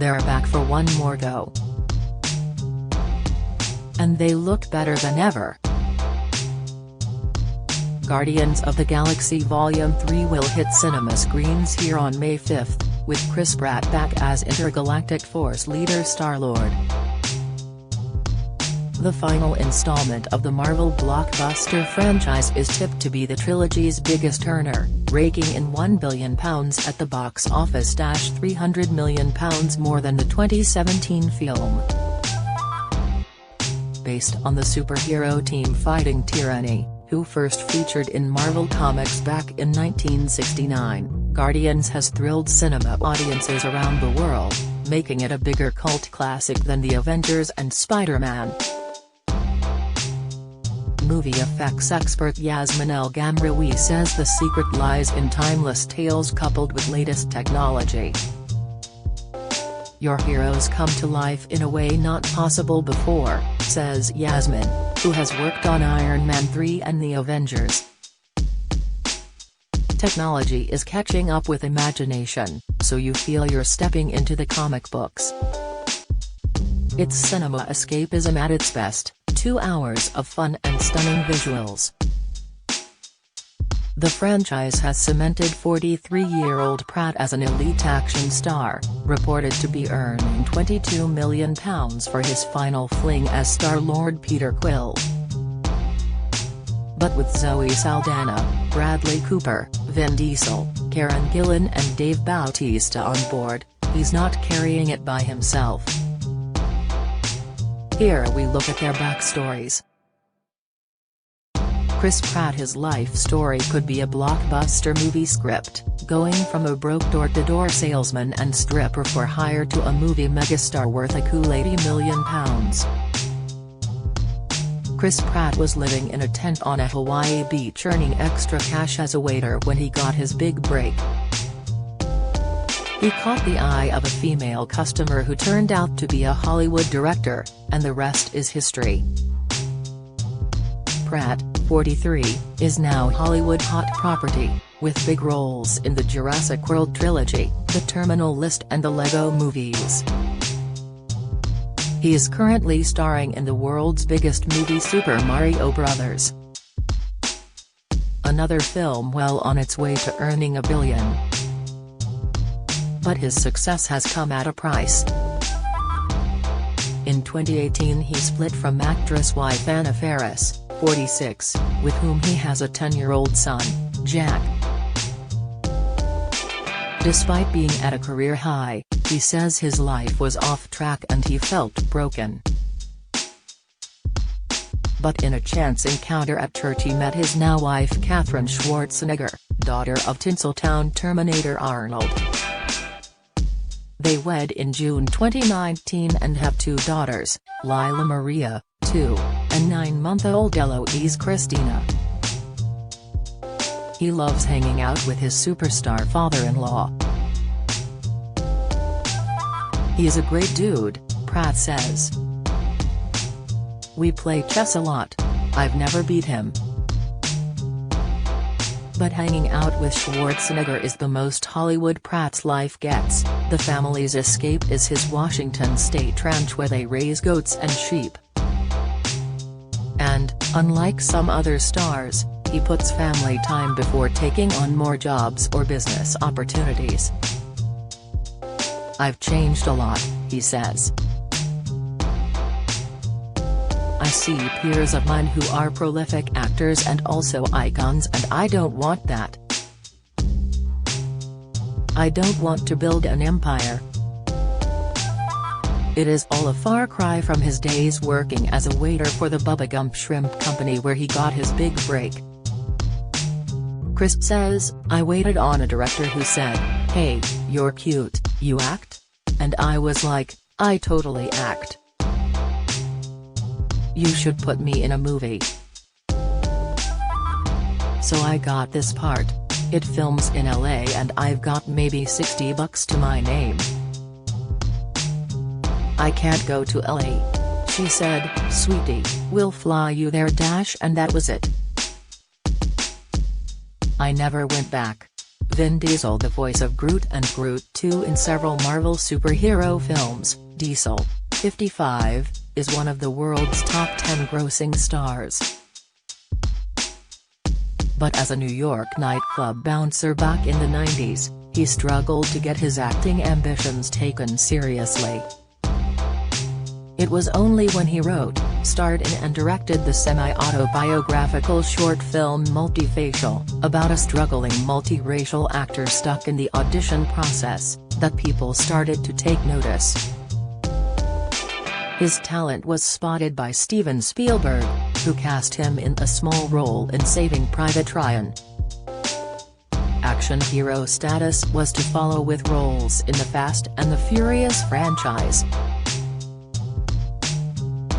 they're back for one more go. And they look better than ever. Guardians of the Galaxy Volume 3 will hit cinema screens here on May 5, with Chris Pratt back as Intergalactic Force leader Star-Lord. The final installment of the Marvel blockbuster franchise is tipped to be the trilogy's biggest earner, raking in £1 billion at the box office. £300 million more than the 2017 film. Based on the superhero team fighting tyranny, who first featured in Marvel Comics back in 1969, Guardians has thrilled cinema audiences around the world, making it a bigger cult classic than The Avengers and Spider-Man. Movie effects expert Yasmin El Gamraoui says the secret lies in timeless tales coupled with latest technology. Your heroes come to life in a way not possible before, says Yasmin, who has worked on Iron Man 3 and The Avengers. Technology is catching up with imagination, so you feel you're stepping into the comic books. It's cinema escapism at its best, 2 hours of fun and stunning visuals. The franchise has cemented 43-year-old Pratt as an elite action star, reported to be earning £22 million for his final fling as Star-Lord Peter Quill. But with Zoe Saldana, Bradley Cooper, Vin Diesel, Karen Gillan and Dave Bautista on board, he's not carrying it by himself. Here we look at their backstories. Chris Pratt. His life story could be a blockbuster movie script, going from a broke door-to-door salesman and stripper for hire to a movie megastar worth a cool £80 million. Chris Pratt was living in a tent on a Hawaii beach earning extra cash as a waiter when he got his big break. He caught the eye of a female customer who turned out to be a Hollywood director, and the rest is history. Pratt, 43, is now Hollywood hot property, with big roles in the Jurassic World trilogy, The Terminal List and the Lego movies. He is currently starring in the world's biggest movie Super Mario Bros. Another film well on its way to earning $1 billion. But his success has come at a price. In 2018 he split from actress wife Anna Faris, 46, with whom he has a 10-year-old son, Jack. Despite being at a career high, he says his life was off track and he felt broken. But in a chance encounter at church he met his now wife Katherine Schwarzenegger, daughter of Tinseltown Terminator Arnold. They wed in June 2019 and have 2 daughters, Lila Maria, 2, and 9-month-old Eloise Christina. He loves hanging out with his superstar father-in-law. He is a great dude, Pratt says. We play chess a lot. I've never beat him. But hanging out with Schwarzenegger is the most Hollywood Pratt's life gets. The family's escape is his Washington state ranch where they raise goats and sheep. And, unlike some other stars, he puts family time before taking on more jobs or business opportunities. I've changed a lot, he says. I see peers of mine who are prolific actors and also icons and I don't want that. I don't want to build an empire. It is all a far cry from his days working as a waiter for the Bubba Gump Shrimp Company where he got his big break. Chris says, I waited on a director who said, hey, you're cute, you act? And I was like, I totally act. You should put me in a movie. So I got this part. It films in LA and I've got maybe $60 to my name. I can't go to LA. She said, sweetie, we'll fly you there and that was it. I never went back. Vin Diesel, the voice of Groot and Groot 2 in several Marvel superhero films. Diesel, 55, is one of the world's top 10 grossing stars. But as a New York nightclub bouncer back in the 90s, he struggled to get his acting ambitions taken seriously. It was only when he wrote, starred in and directed the semi-autobiographical short film Multifacial, about a struggling multiracial actor stuck in the audition process, that people started to take notice. His talent was spotted by Steven Spielberg, who cast him in a small role in Saving Private Ryan. Action hero status was to follow with roles in the Fast and the Furious franchise.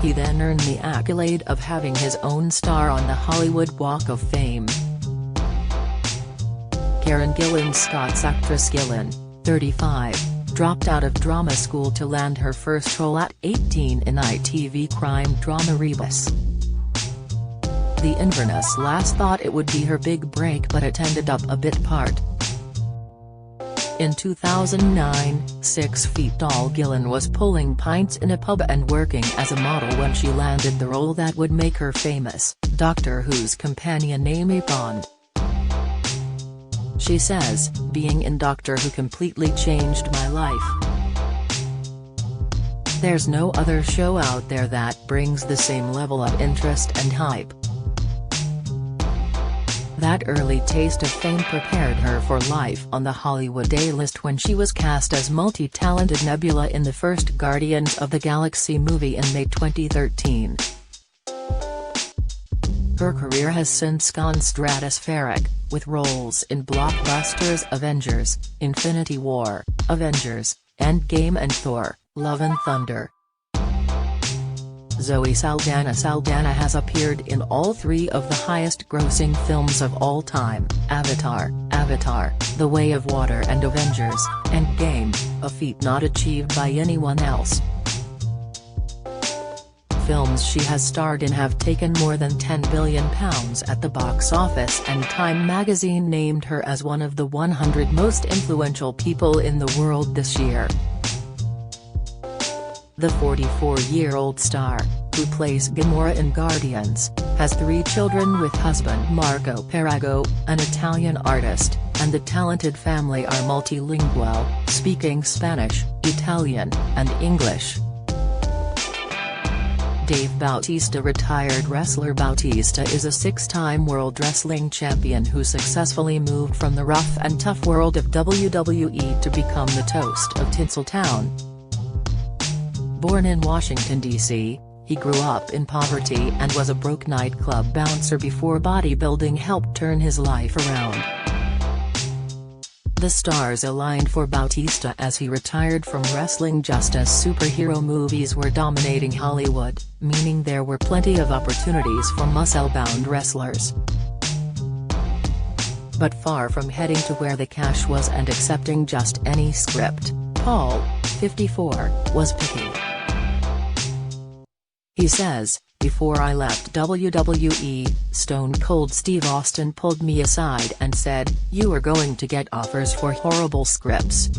He then earned the accolade of having his own star on the Hollywood Walk of Fame. Karen Gillan, Scott's actress Gillan, 35, dropped out of drama school to land her first role at 18 in ITV crime drama Rebus. The Inverness lass thought it would be her big break, but it ended up a bit part. In 2009, 6 feet tall Gillan was pulling pints in a pub and working as a model when she landed the role that would make her famous, Doctor Who's companion Amy Pond. She says, "Being in Doctor Who completely changed my life. There's no other show out there that brings the same level of interest and hype." That early taste of fame prepared her for life on the Hollywood A-list when she was cast as multi-talented Nebula in the first Guardians of the Galaxy movie in May 2013. Her career has since gone stratospheric, with roles in blockbusters Avengers, Infinity War, Avengers, Endgame and Thor, Love and Thunder. Zoe Saldana has appeared in all 3 of the highest-grossing films of all time, Avatar, The Way of Water and Avengers, Endgame, a feat not achieved by anyone else. Films she has starred in have taken more than £10 billion at the box office, and Time magazine named her as one of the 100 most influential people in the world this year. The 44-year-old star, who plays Gamora in Guardians, has 3 children with husband Marco Perrago, an Italian artist, and the talented family are multilingual, speaking Spanish, Italian, and English. Dave Bautista. Retired wrestler Bautista is a 6-time World Wrestling Champion who successfully moved from the rough and tough world of WWE to become the toast of Tinseltown. Born in Washington, D.C., he grew up in poverty and was a broke nightclub bouncer before bodybuilding helped turn his life around. The stars aligned for Bautista as he retired from wrestling just as superhero movies were dominating Hollywood, meaning there were plenty of opportunities for muscle-bound wrestlers. But far from heading to where the cash was and accepting just any script, Paul, 54, was picky. He says, "Before I left WWE, Stone Cold Steve Austin pulled me aside and said, 'You are going to get offers for horrible scripts.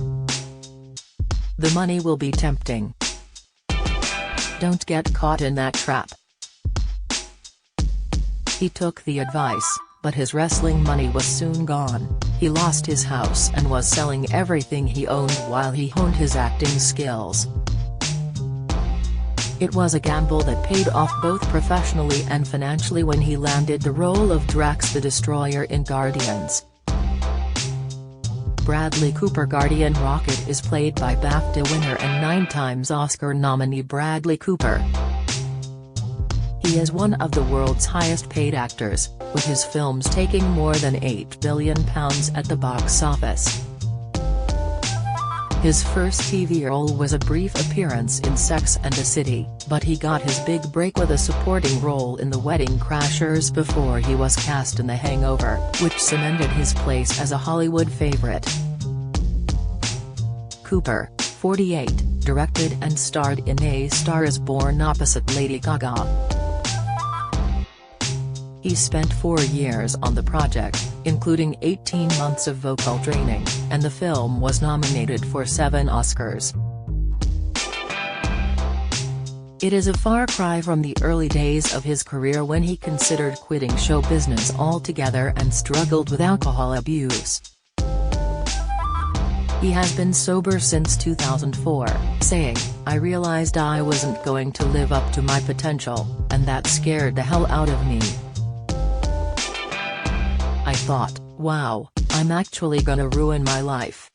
The money will be tempting. Don't get caught in that trap.'" He took the advice, but his wrestling money was soon gone. He lost his house and was selling everything he owned while he honed his acting skills. It was a gamble that paid off both professionally and financially when he landed the role of Drax the Destroyer in Guardians. Bradley Cooper. Guardian Rocket is played by BAFTA winner and 9-times Oscar nominee Bradley Cooper. He is one of the world's highest-paid actors, with his films taking more than £8 billion at the box office. His first TV role was a brief appearance in Sex and the City, but he got his big break with a supporting role in The Wedding Crashers before he was cast in The Hangover, which cemented his place as a Hollywood favorite. Cooper, 48, directed and starred in A Star Is Born opposite Lady Gaga. He spent 4 years on the project, including 18 months of vocal training, and the film was nominated for 7 Oscars. It is a far cry from the early days of his career when he considered quitting show business altogether and struggled with alcohol abuse. He has been sober since 2004, saying, "I realized I wasn't going to live up to my potential, and that scared the hell out of me. I thought, wow, I'm actually gonna ruin my life."